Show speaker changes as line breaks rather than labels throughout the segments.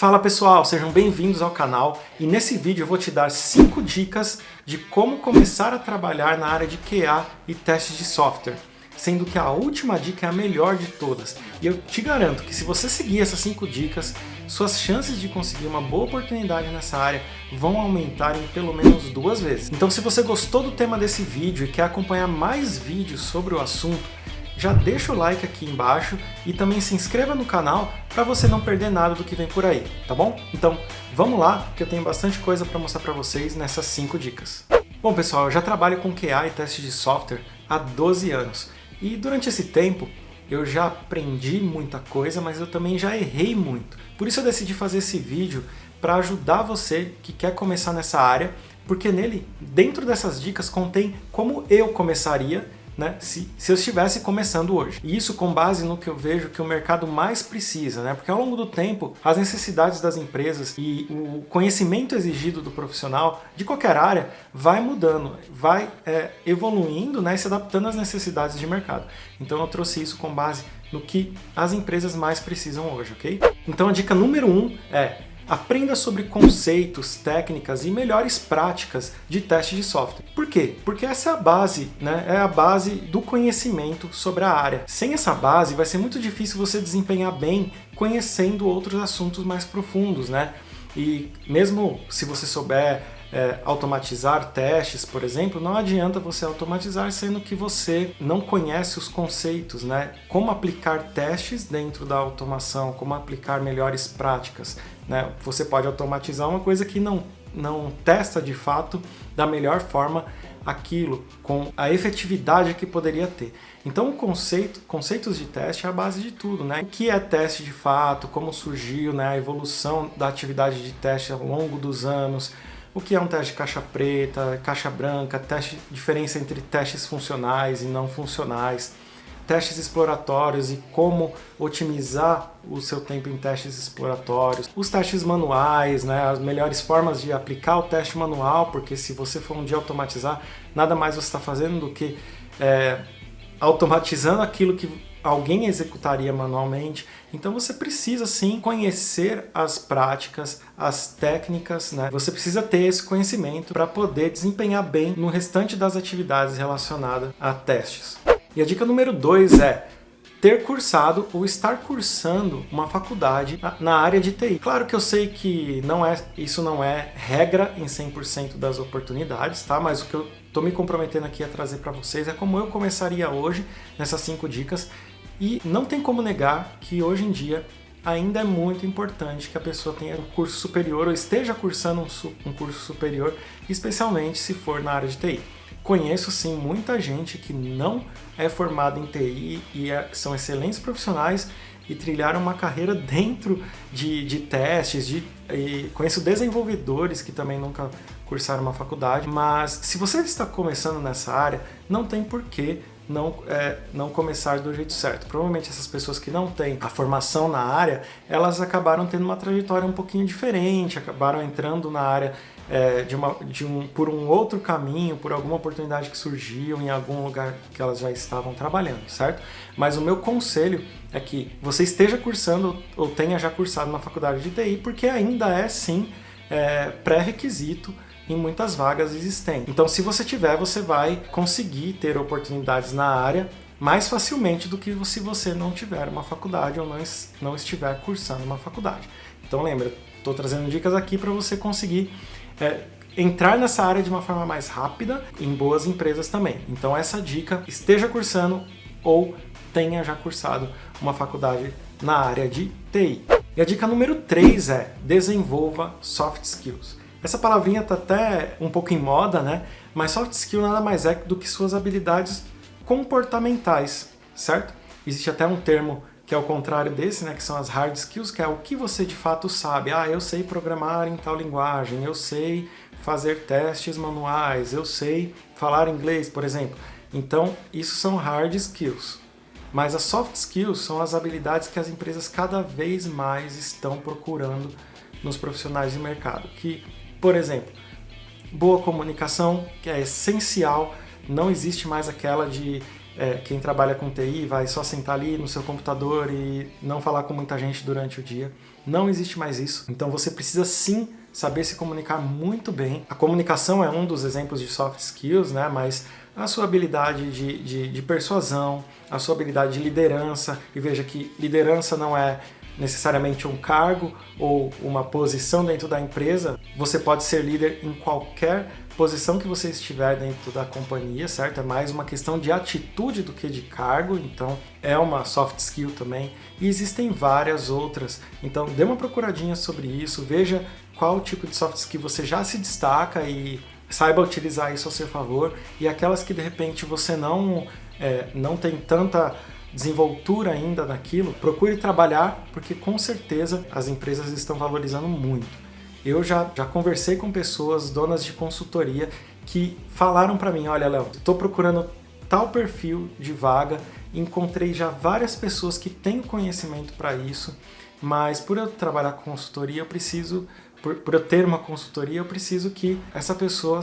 Fala pessoal, sejam bem-vindos ao canal e nesse vídeo eu vou te dar 5 dicas de como começar a trabalhar na área de QA e testes de software, sendo que a última dica é a melhor de todas. E eu te garanto que se você seguir essas 5 dicas, suas chances de conseguir uma boa oportunidade nessa área vão aumentar em pelo menos 2 vezes. Então se você gostou do tema desse vídeo e quer acompanhar mais vídeos sobre o assunto, já deixa o like aqui embaixo e também se inscreva no canal para você não perder nada do que vem por aí, tá bom? Então vamos lá, que eu tenho bastante coisa para mostrar para vocês nessas 5 dicas. Bom pessoal, eu já trabalho com QA e testes de software há 12 anos e durante esse tempo eu já aprendi muita coisa, mas eu também já errei muito. Por isso eu decidi fazer esse vídeo para ajudar você que quer começar nessa área, porque nele, dentro dessas dicas, contém como eu começaria, né, se eu estivesse começando hoje. E isso com base no que eu vejo que o mercado mais precisa, né? Porque ao longo do tempo, as necessidades das empresas e o conhecimento exigido do profissional de qualquer área vai mudando, vai evoluindo, né, e se adaptando às necessidades de mercado. Então eu trouxe isso com base no que as empresas mais precisam hoje, ok? Então a dica número 1 é: aprenda sobre conceitos, técnicas e melhores práticas de teste de software. Por quê? Porque essa é a base, né? É a base do conhecimento sobre a área. Sem essa base, vai ser muito difícil você desempenhar bem conhecendo outros assuntos mais profundos, né? E mesmo se você souber automatizar testes, por exemplo, não adianta você automatizar sendo que você não conhece os conceitos, né? Como aplicar testes dentro da automação, como aplicar melhores práticas, né? Você pode automatizar uma coisa que não testa de fato da melhor forma aquilo, com a efetividade que poderia ter. Então conceitos de teste é a base de tudo, né? O que é teste de fato, como surgiu, né, a evolução da atividade de teste ao longo dos anos, o que é um teste de caixa preta, caixa branca, diferença entre testes funcionais e não funcionais, testes exploratórios e como otimizar o seu tempo em testes exploratórios, os testes manuais, né, as melhores formas de aplicar o teste manual, porque se você for um dia automatizar, nada mais você está fazendo do que automatizando aquilo que alguém executaria manualmente. Então você precisa sim conhecer as práticas, as técnicas, né? Você precisa ter esse conhecimento para poder desempenhar bem no restante das atividades relacionadas a testes. E a dica número 2 é ter cursado ou estar cursando uma faculdade na área de TI. Claro que eu sei que isso não é regra em 100% das oportunidades, tá? Mas o que eu estou me comprometendo aqui a trazer para vocês é como eu começaria hoje nessas 5 dicas. E não tem como negar que hoje em dia ainda é muito importante que a pessoa tenha um curso superior ou esteja cursando um curso superior, especialmente se for na área de TI. Conheço sim muita gente que não é formada em TI e são excelentes profissionais e trilharam uma carreira dentro de testes, e conheço desenvolvedores que também nunca cursaram uma faculdade, mas se você está começando nessa área, não tem porquê não começar do jeito certo. Provavelmente essas pessoas que não têm a formação na área, elas acabaram tendo uma trajetória um pouquinho diferente, acabaram entrando na área por um outro caminho, por alguma oportunidade que surgiu em algum lugar que elas já estavam trabalhando, certo? Mas o meu conselho é que você esteja cursando ou tenha já cursado na faculdade de TI, porque ainda é sim pré-requisito em muitas vagas existentes. Então se você tiver, você vai conseguir ter oportunidades na área mais facilmente do que se você não tiver uma faculdade ou não estiver cursando uma faculdade. Então lembra, estou trazendo dicas aqui para você conseguir entrar nessa área de uma forma mais rápida em boas empresas também. Então essa dica: esteja cursando ou tenha já cursado uma faculdade na área de TI. E a dica número 3 é: desenvolva soft skills. Essa palavrinha está até um pouco em moda, né? Mas soft skill nada mais é do que suas habilidades comportamentais, certo? Existe até um termo que é o contrário desse, né? Que são as hard skills, que é o que você de fato sabe. Eu sei programar em tal linguagem, eu sei fazer testes manuais, eu sei falar inglês, por exemplo. Então, isso são hard skills. Mas as soft skills são as habilidades que as empresas cada vez mais estão procurando nos profissionais de mercado. Que, por exemplo, boa comunicação, que é essencial. Não existe mais aquela de quem trabalha com TI vai só sentar ali no seu computador e não falar com muita gente durante o dia. Não existe mais isso. Então você precisa sim saber se comunicar muito bem. A comunicação é um dos exemplos de soft skills, né? Mas a sua habilidade de persuasão, a sua habilidade de liderança, e veja que liderança não é necessariamente um cargo ou uma posição dentro da empresa, você pode ser líder em qualquer posição que você estiver dentro da companhia, certo? É mais uma questão de atitude do que de cargo, então é uma soft skill também. E existem várias outras, então dê uma procuradinha sobre isso, veja qual tipo de soft skill você já se destaca e saiba utilizar isso a seu favor, e aquelas que de repente você não tem tanta desenvoltura ainda naquilo, procure trabalhar, porque com certeza as empresas estão valorizando muito. Eu já conversei com pessoas, donas de consultoria, que falaram para mim, olha, Léo, estou procurando tal perfil de vaga, encontrei já várias pessoas que têm conhecimento para isso, mas por eu trabalhar com consultoria, eu preciso, por eu ter uma consultoria, eu preciso que essa pessoa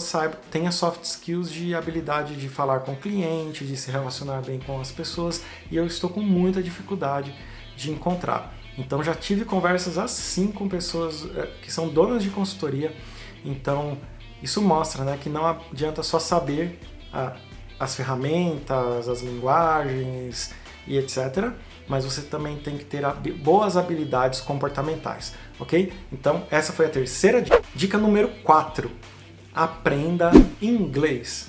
tenha soft skills de habilidade de falar com o cliente, de se relacionar bem com as pessoas, e eu estou com muita dificuldade de encontrar. Então já tive conversas assim com pessoas que são donas de consultoria, então isso mostra, né, que não adianta só saber as ferramentas, as linguagens e etc., mas você também tem que ter boas habilidades comportamentais, ok? Então essa foi a terceira dica. Dica número 4, aprenda inglês.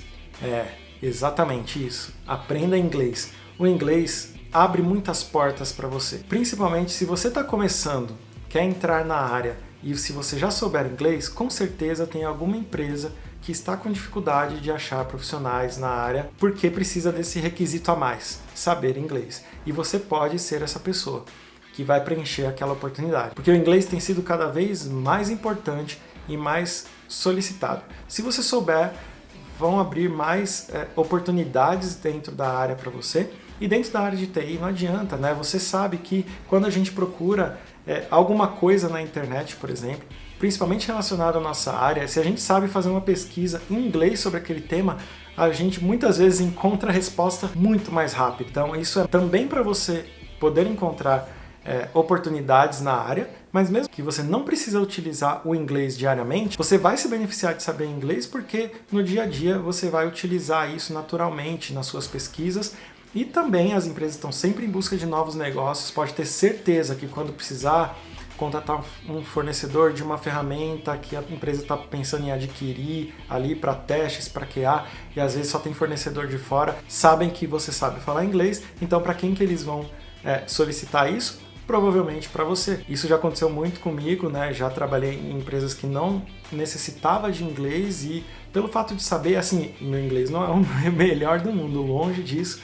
Exatamente isso, aprenda inglês. O inglês abre muitas portas para você, principalmente se você está começando, quer entrar na área e se você já souber inglês, com certeza tem alguma empresa que está com dificuldade de achar profissionais na área porque precisa desse requisito a mais, saber inglês. E você pode ser essa pessoa que vai preencher aquela oportunidade, porque o inglês tem sido cada vez mais importante e mais solicitado. Se você souber, vão abrir mais oportunidades dentro da área para você. E dentro da área de TI não adianta, né? Você sabe que quando a gente procura alguma coisa na internet, por exemplo, principalmente relacionado à nossa área, se a gente sabe fazer uma pesquisa em inglês sobre aquele tema, a gente muitas vezes encontra a resposta muito mais rápido. Então isso é também para você poder encontrar oportunidades na área, mas mesmo que você não precisa utilizar o inglês diariamente, você vai se beneficiar de saber inglês porque no dia a dia você vai utilizar isso naturalmente nas suas pesquisas. E também as empresas estão sempre em busca de novos negócios, pode ter certeza que quando precisar contratar um fornecedor de uma ferramenta que a empresa está pensando em adquirir ali para testes, para QA, e às vezes só tem fornecedor de fora, sabem que você sabe falar inglês, então para quem que eles vão solicitar isso? Provavelmente para você. Isso já aconteceu muito comigo, né? Já trabalhei em empresas que não necessitava de inglês e pelo fato de saber, assim, meu inglês não é o melhor do mundo, longe disso,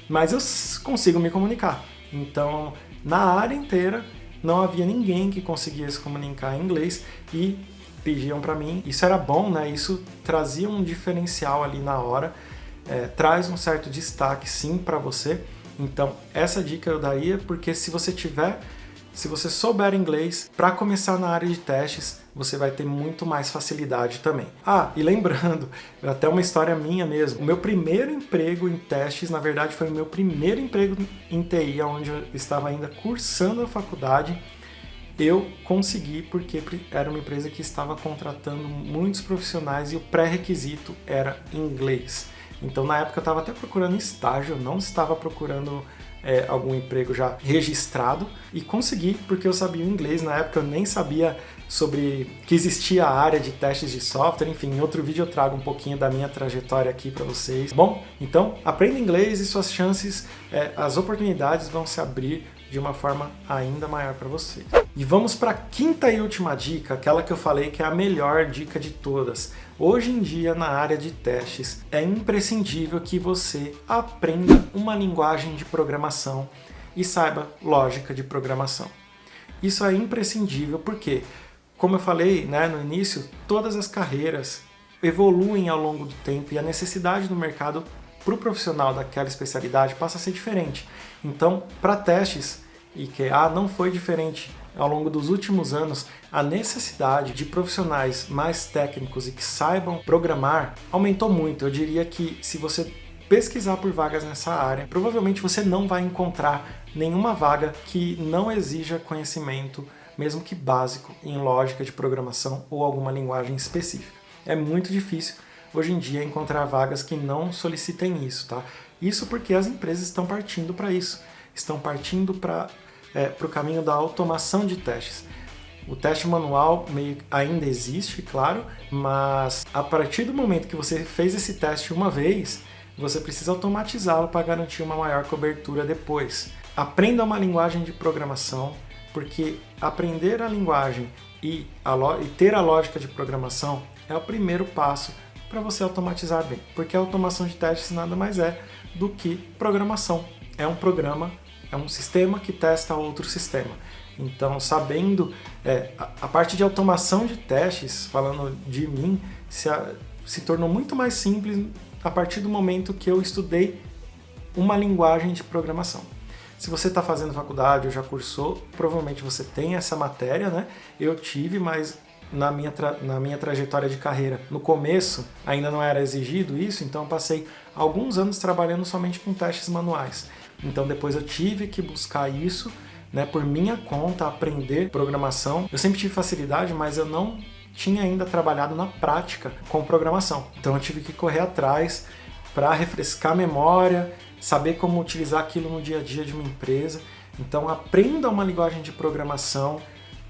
mas eu consigo me comunicar. Então, na área inteira, não havia ninguém que conseguia se comunicar em inglês e pediam para mim. Isso era bom, né? Isso trazia um diferencial ali na hora, traz um certo destaque sim para você. Então, essa dica eu daria porque se você souber inglês, para começar na área de testes, você vai ter muito mais facilidade também. E lembrando, até uma história minha mesmo, o meu primeiro emprego em testes, na verdade, foi o meu primeiro emprego em TI, onde eu estava ainda cursando a faculdade. Eu consegui porque era uma empresa que estava contratando muitos profissionais e o pré-requisito era inglês. Então, na época, eu estava até procurando estágio, não estava procurando algum emprego já registrado e consegui porque eu sabia o inglês. Na época, eu nem sabia sobre que existia a área de testes de software. Enfim, em outro vídeo eu trago um pouquinho da minha trajetória aqui para vocês. Bom, então, aprenda inglês e suas chances, as oportunidades vão se abrir de uma forma ainda maior para você. E vamos para a quinta e última dica, aquela que eu falei que é a melhor dica de todas. Hoje em dia, na área de testes, é imprescindível que você aprenda uma linguagem de programação e saiba lógica de programação. Isso é imprescindível porque, como eu falei, né, no início, todas as carreiras evoluem ao longo do tempo e a necessidade do mercado para o profissional daquela especialidade passa a ser diferente. Então, para testes e QA não foi diferente. Ao longo dos últimos anos, a necessidade de profissionais mais técnicos e que saibam programar aumentou muito. Eu diria que se você pesquisar por vagas nessa área, provavelmente você não vai encontrar nenhuma vaga que não exija conhecimento mesmo que básico, em lógica de programação ou alguma linguagem específica. É muito difícil hoje em dia encontrar vagas que não solicitem isso, tá? Isso porque as empresas estão partindo para isso, estão partindo para o caminho da automação de testes. O teste manual ainda existe, claro, mas a partir do momento que você fez esse teste uma vez, você precisa automatizá-lo para garantir uma maior cobertura depois. Aprenda uma linguagem de programação, porque aprender a linguagem e ter a lógica de programação é o primeiro passo para você automatizar bem, porque a automação de testes nada mais é do que programação. É um programa, é um sistema que testa outro sistema. Então, sabendo a parte de automação de testes, falando de mim, se tornou muito mais simples a partir do momento que eu estudei uma linguagem de programação. Se você está fazendo faculdade ou já cursou, provavelmente você tem essa matéria, né? Eu tive, mas na minha trajetória de carreira, no começo ainda não era exigido isso, então eu passei alguns anos trabalhando somente com testes manuais. Então depois eu tive que buscar isso, né, por minha conta, aprender programação. Eu sempre tive facilidade, mas eu não tinha ainda trabalhado na prática com programação. Então eu tive que correr atrás para refrescar a memória, saber como utilizar aquilo no dia a dia de uma empresa. Então aprenda uma linguagem de programação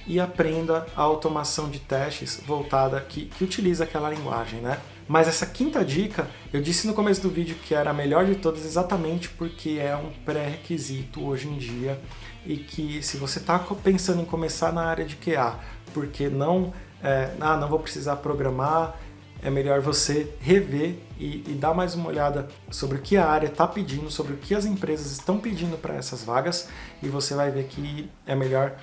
e aprenda a automação de testes voltada que utiliza aquela linguagem, né? Mas essa quinta dica, eu disse no começo do vídeo que era a melhor de todas exatamente porque é um pré-requisito hoje em dia e que se você está pensando em começar na área de QA, porque não vou precisar programar, é melhor você rever e dar mais uma olhada sobre o que a área está pedindo, sobre o que as empresas estão pedindo para essas vagas e você vai ver que é melhor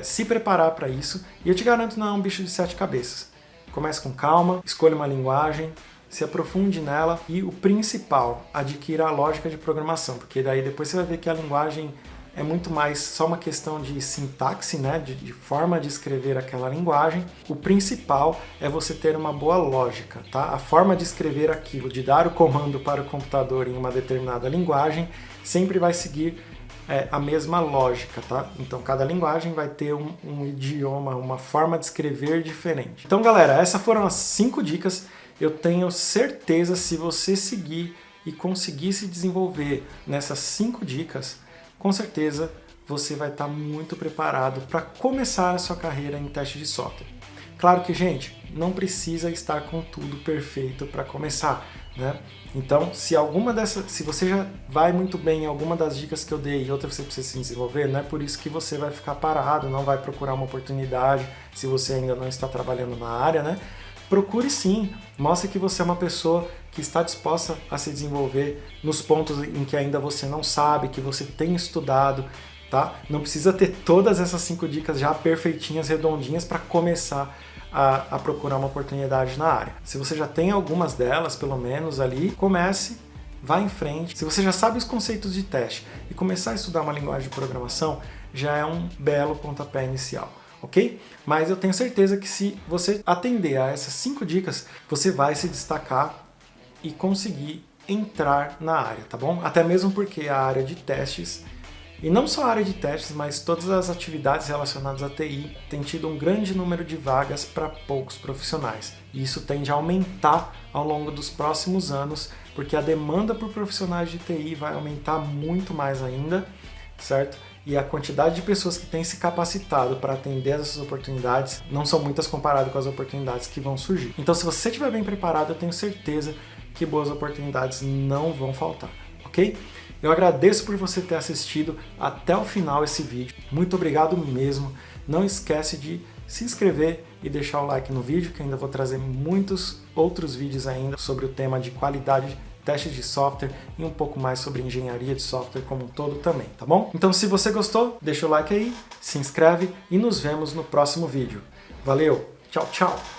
se preparar para isso. E eu te garanto, não é um bicho de 7 cabeças. Comece com calma, escolha uma linguagem, se aprofunde nela e o principal, adquira a lógica de programação, porque daí depois você vai ver que a linguagem é muito mais só uma questão de sintaxe, né? de forma de escrever aquela linguagem. O principal é você ter uma boa lógica, tá? A forma de escrever aquilo, de dar o comando para o computador em uma determinada linguagem, sempre vai seguir a mesma lógica, tá? Então cada linguagem vai ter um idioma, uma forma de escrever diferente. Então galera, essas foram as 5 dicas. Eu tenho certeza, se você seguir e conseguir se desenvolver nessas 5 dicas, com certeza você vai estar muito preparado para começar a sua carreira em teste de software. Claro que, gente, não precisa estar com tudo perfeito para começar, né? Então, se você já vai muito bem em alguma das dicas que eu dei e outra você precisa se desenvolver, não é por isso que você vai ficar parado, não vai procurar uma oportunidade se você ainda não está trabalhando na área, né? Procure sim, mostre que você é uma pessoa que está disposta a se desenvolver nos pontos em que ainda você não sabe, que você tem estudado, tá? Não precisa ter todas essas 5 dicas já perfeitinhas, redondinhas para começar a procurar uma oportunidade na área. Se você já tem algumas delas, pelo menos ali, comece, vá em frente. Se você já sabe os conceitos de teste e começar a estudar uma linguagem de programação, já é um belo pontapé inicial, ok? Mas eu tenho certeza que se você atender a essas 5 dicas, você vai se destacar e conseguir entrar na área, tá bom? Até mesmo porque a área de testes, e não só a área de testes, mas todas as atividades relacionadas à TI tem tido um grande número de vagas para poucos profissionais. E isso tende a aumentar ao longo dos próximos anos, porque a demanda por profissionais de TI vai aumentar muito mais ainda, certo? E a quantidade de pessoas que têm se capacitado para atender essas oportunidades não são muitas comparado com as oportunidades que vão surgir. Então, se você estiver bem preparado, eu tenho certeza que boas oportunidades não vão faltar, ok? Eu agradeço por você ter assistido até o final esse vídeo. Muito obrigado mesmo. Não esquece de se inscrever e deixar o like no vídeo, que ainda vou trazer muitos outros vídeos ainda sobre o tema de qualidade de testes de software e um pouco mais sobre engenharia de software como um todo também, tá bom? Então, se você gostou, deixa o like aí, se inscreve e nos vemos no próximo vídeo. Valeu, tchau, tchau!